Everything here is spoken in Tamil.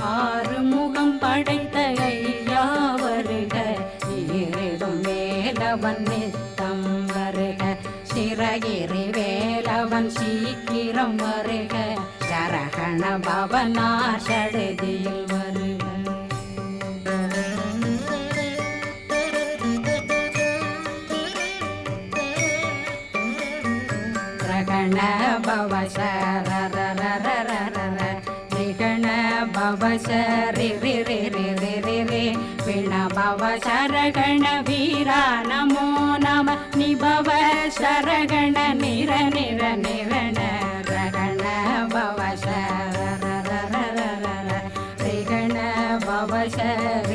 ஆறு முகம் படைத்த ஐயா வருக, ஈரிடும் வேலவன் நித்தம் வருக, சிறகிரி வேலவன் சீக்கிரம் வருக, சரகண பவனார் சடுதியில் வருக. ரகண பவ சரரரரரர ரிகண பவ சரி ரி ரி ரி ரி ரி ரி பிண பவ சரகண வீரா நமோ நம நிபவ சரகண நிர நிர நிரண ரகண பவ சரரரரரர ரிகண பவ சரி